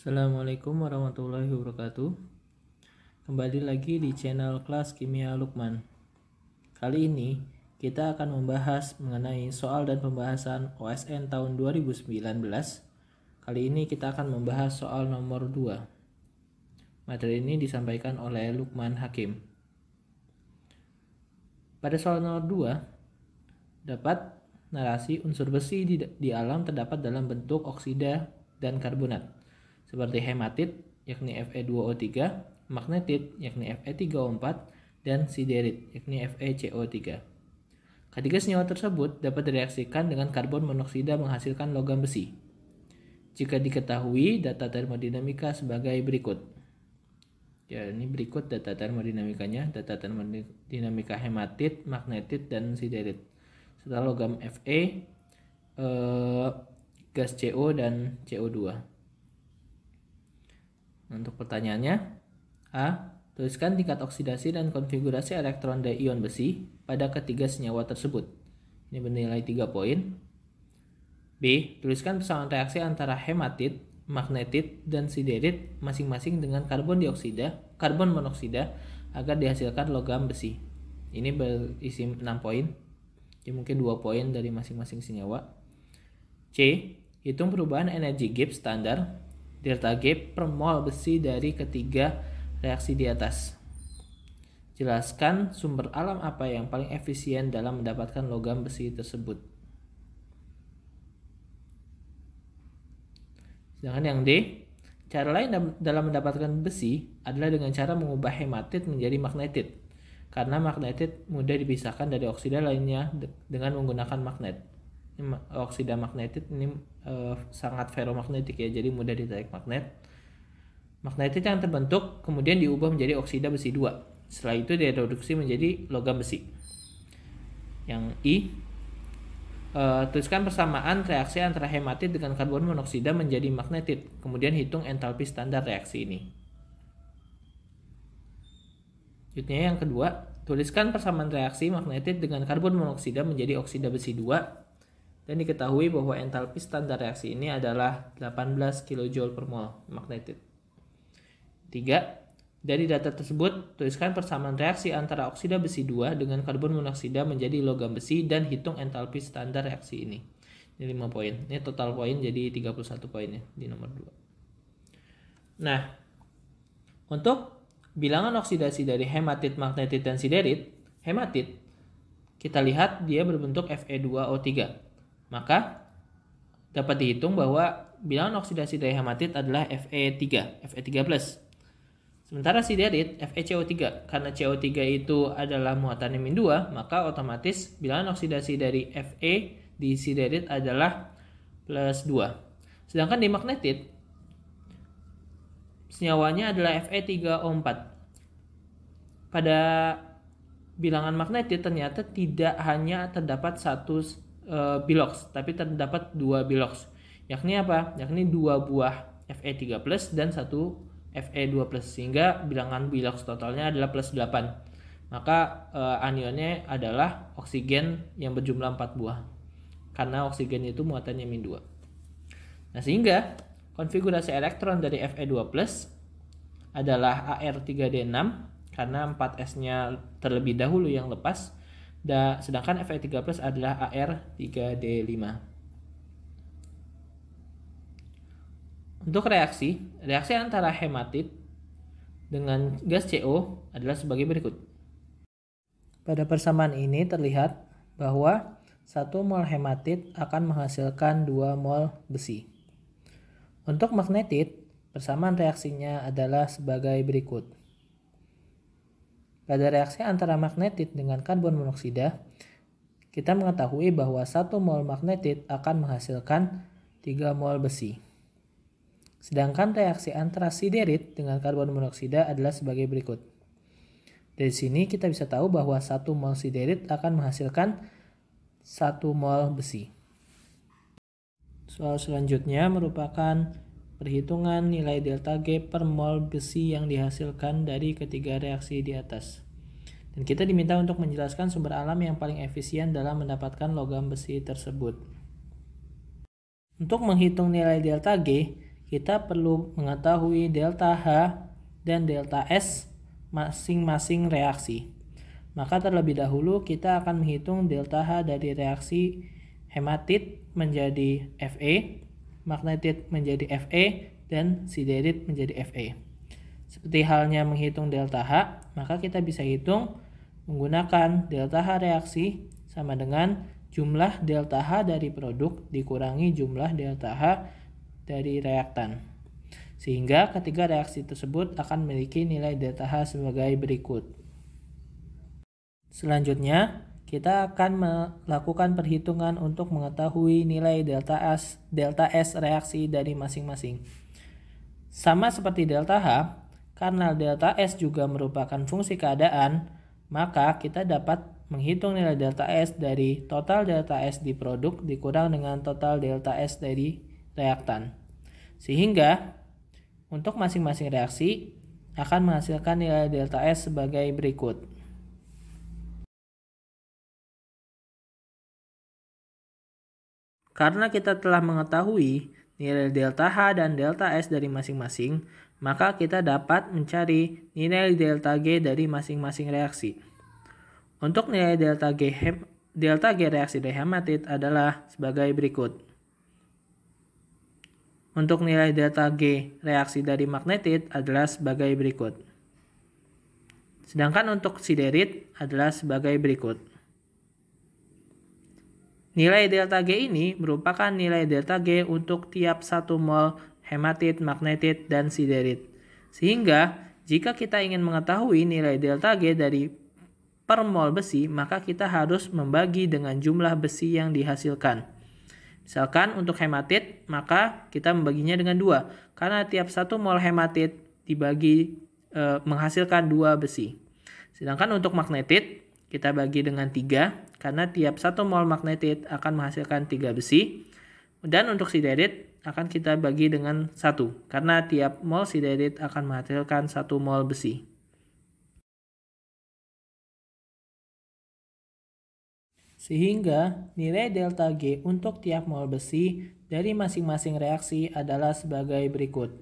Assalamualaikum warahmatullahi wabarakatuh. Kembali lagi di channel kelas Kimia Lukman. Kali ini kita akan membahas mengenai soal dan pembahasan OSN tahun 2019. Kali ini kita akan membahas soal nomor 2. Materi ini disampaikan oleh Lukman Hakim. Pada soal nomor 2, dapat narasi unsur besi di alam terdapat dalam bentuk oksida dan karbonat, seperti hematit yakni Fe2O3, magnetit yakni Fe3O4, dan siderit yakni FeCO3. Ketiga senyawa tersebut dapat direaksikan dengan karbon monoksida menghasilkan logam besi. Jika diketahui data termodinamika sebagai berikut. Ya, ini berikut data termodinamikanya, data termodinamika hematit, magnetit, dan siderit. Setelah logam Fe, gas CO, dan CO2. Untuk pertanyaannya, A. Tuliskan tingkat oksidasi dan konfigurasi elektron ion besi pada ketiga senyawa tersebut. Ini bernilai 3 poin. B. Tuliskan persamaan reaksi antara hematit, magnetit, dan siderit masing-masing dengan karbon monoksida agar dihasilkan logam besi. Ini berisi 6 poin. Ya, mungkin 2 poin dari masing-masing senyawa. C. Hitung perubahan energi Gibbs standar delta G per mol besi dari ketiga reaksi di atas. Jelaskan sumber alam apa yang paling efisien dalam mendapatkan logam besi tersebut. Sedangkan yang D, cara lain dalam mendapatkan besi adalah dengan cara mengubah hematit menjadi magnetit, karena magnetit mudah dipisahkan dari oksida lainnya dengan menggunakan magnet. Oksida magnetit ini sangat ferromagnetik ya, jadi mudah ditarik magnet. Magnetit yang terbentuk kemudian diubah menjadi oksida besi 2. Setelah itu direduksi menjadi logam besi. Yang I, tuliskan persamaan reaksi antara hematit dengan karbon monoksida menjadi magnetit, kemudian hitung entalpi standar reaksi ini. Selanjutnya yang kedua, tuliskan persamaan reaksi magnetit dengan karbon monoksida menjadi oksida besi 2. Dan diketahui bahwa entalpi standar reaksi ini adalah 18 kJ per mol magnetit. 3. Dari data tersebut, tuliskan persamaan reaksi antara oksida besi 2 dengan karbon monoksida menjadi logam besi dan hitung entalpi standar reaksi ini. Ini 5 poin. Ini total poin jadi 31 poin ya di nomor 2. Nah, untuk bilangan oksidasi dari hematit, magnetit, dan siderit, hematit kita lihat dia berbentuk Fe2O3. Maka dapat dihitung bahwa bilangan oksidasi dari hematit adalah Fe3, Fe3+. Sementara siderit FeCO3, karena CO3 itu adalah muatannya -2, maka otomatis bilangan oksidasi dari Fe di siderit adalah +2. Sedangkan di magnetit senyawanya adalah Fe3O4. Pada bilangan magnetit ternyata tidak hanya terdapat satu bilox, tapi terdapat 2 bilox. Yakni apa? Yakni 2 buah Fe3+ dan 1 Fe2+, sehingga bilangan bilox totalnya adalah +8. Maka anionnya adalah oksigen yang berjumlah 4 buah. Karena oksigen itu muatannya -2. Nah, sehingga konfigurasi elektron dari Fe2+ adalah Ar3D6 karena 4s-nya terlebih dahulu yang lepas. Sedangkan Fe3+ adalah Ar3D5. Untuk reaksi antara hematit dengan gas CO adalah sebagai berikut. Pada persamaan ini terlihat bahwa 1 mol hematit akan menghasilkan 2 mol besi. Untuk magnetit, persamaan reaksinya adalah sebagai berikut. Pada reaksi antara magnetit dengan karbon monoksida, kita mengetahui bahwa 1 mol magnetit akan menghasilkan 3 mol besi. Sedangkan reaksi antara siderit dengan karbon monoksida adalah sebagai berikut. Dari sini kita bisa tahu bahwa 1 mol siderit akan menghasilkan 1 mol besi. Soal selanjutnya merupakan perhitungan nilai delta G per mol besi yang dihasilkan dari ketiga reaksi di atas. Dan kita diminta untuk menjelaskan sumber alam yang paling efisien dalam mendapatkan logam besi tersebut. Untuk menghitung nilai delta G, kita perlu mengetahui delta H dan delta S masing-masing reaksi. Maka terlebih dahulu kita akan menghitung delta H dari reaksi hematit menjadi Fe, magnetit menjadi Fe, dan siderit menjadi Fe. Seperti halnya menghitung delta H, maka kita bisa hitung menggunakan delta H reaksi sama dengan jumlah delta H dari produk dikurangi jumlah delta H dari reaktan. Sehingga ketiga reaksi tersebut akan memiliki nilai delta H sebagai berikut. Selanjutnya, kita akan melakukan perhitungan untuk mengetahui nilai delta S reaksi dari masing-masing. Sama seperti delta H, karena delta S juga merupakan fungsi keadaan, maka kita dapat menghitung nilai delta S dari total delta S di produk dikurang dengan total delta S dari reaktan. Sehingga untuk masing-masing reaksi akan menghasilkan nilai delta S sebagai berikut. Karena kita telah mengetahui nilai delta H dan delta S dari masing-masing, maka kita dapat mencari nilai delta G dari masing-masing reaksi. Untuk nilai delta G reaksi dari hematit adalah sebagai berikut. Untuk nilai delta G reaksi dari magnetit adalah sebagai berikut. Sedangkan untuk siderit adalah sebagai berikut. Nilai delta G ini merupakan nilai delta G untuk tiap 1 mol hematit, magnetit, dan siderit. Sehingga jika kita ingin mengetahui nilai delta G dari per mol besi, maka kita harus membagi dengan jumlah besi yang dihasilkan. Misalkan untuk hematit, maka kita membaginya dengan 2. Karena tiap 1 mol hematit menghasilkan 2 besi. Sedangkan untuk magnetit, kita bagi dengan 3. Karena tiap 1 mol magnetit akan menghasilkan 3 besi. Dan untuk siderit akan kita bagi dengan 1. Karena tiap mol siderit akan menghasilkan 1 mol besi. Sehingga nilai delta G untuk tiap mol besi dari masing-masing reaksi adalah sebagai berikut.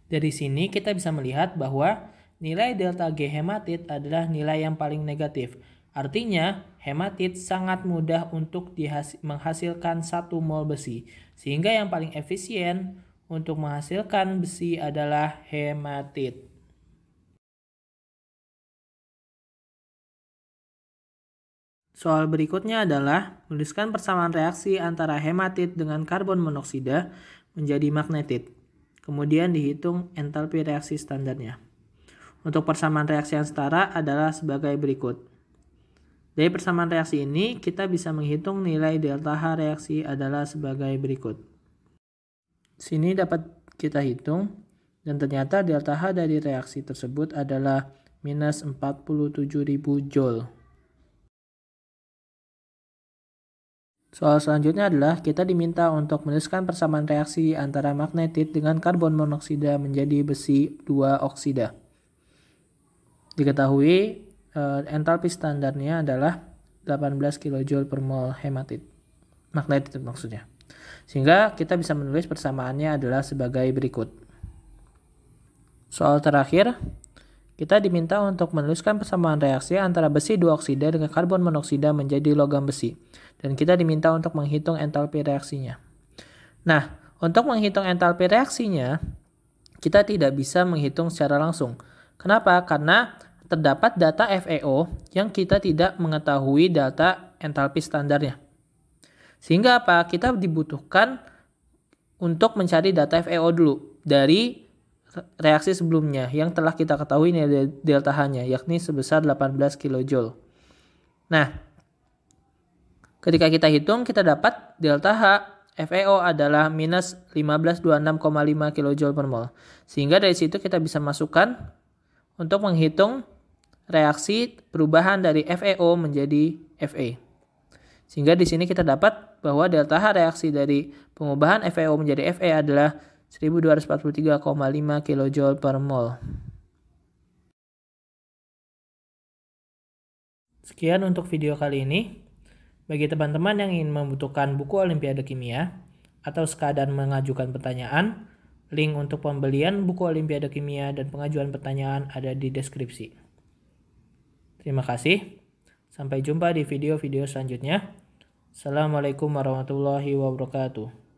Dari sini kita bisa melihat bahwa nilai delta G hematit adalah nilai yang paling negatif. Artinya, hematit sangat mudah untuk menghasilkan 1 mol besi. Sehingga yang paling efisien untuk menghasilkan besi adalah hematit. Soal berikutnya adalah menuliskan persamaan reaksi antara hematit dengan karbon monoksida menjadi magnetit. Kemudian dihitung entalpi reaksi standarnya. Untuk persamaan reaksi yang setara adalah sebagai berikut. Dari persamaan reaksi ini, kita bisa menghitung nilai delta H reaksi adalah sebagai berikut. Sini dapat kita hitung, dan ternyata delta H dari reaksi tersebut adalah minus 47.000 Joule. Soal selanjutnya adalah kita diminta untuk menuliskan persamaan reaksi antara magnetit dengan karbon monoksida menjadi besi 2 oksida. Diketahui entalpi standarnya adalah 18 kJ per mol hematit. Magnetit maksudnya. Sehingga kita bisa menulis persamaannya adalah sebagai berikut. Soal terakhir, kita diminta untuk menuliskan persamaan reaksi antara besi 2 oksida dengan karbon monoksida menjadi logam besi. Dan kita diminta untuk menghitung entalpi reaksinya. Nah, untuk menghitung entalpi reaksinya, kita tidak bisa menghitung secara langsung. Kenapa? Karena terdapat data FeO yang kita tidak mengetahui data entalpi standarnya. Sehingga apa? Kita dibutuhkan untuk mencari data FeO dulu dari reaksi sebelumnya yang telah kita ketahui nilai delta H-nya, yakni sebesar 18 kJ. Nah, ketika kita hitung, kita dapat delta H FeO adalah minus 1526,5 kJ per mol. Sehingga dari situ kita bisa masukkan untuk menghitung reaksi perubahan dari FeO menjadi Fe. Sehingga di sini kita dapat bahwa delta H reaksi dari pengubahan FeO menjadi Fe adalah 1243,5 kJ per mol. Sekian untuk video kali ini. Bagi teman-teman yang ingin membutuhkan buku Olimpiade Kimia, atau sekadar mengajukan pertanyaan. Link untuk pembelian buku Olimpiade Kimia dan pengajuan pertanyaan ada di deskripsi. Terima kasih. Sampai jumpa di video-video selanjutnya. Assalamualaikum warahmatullahi wabarakatuh.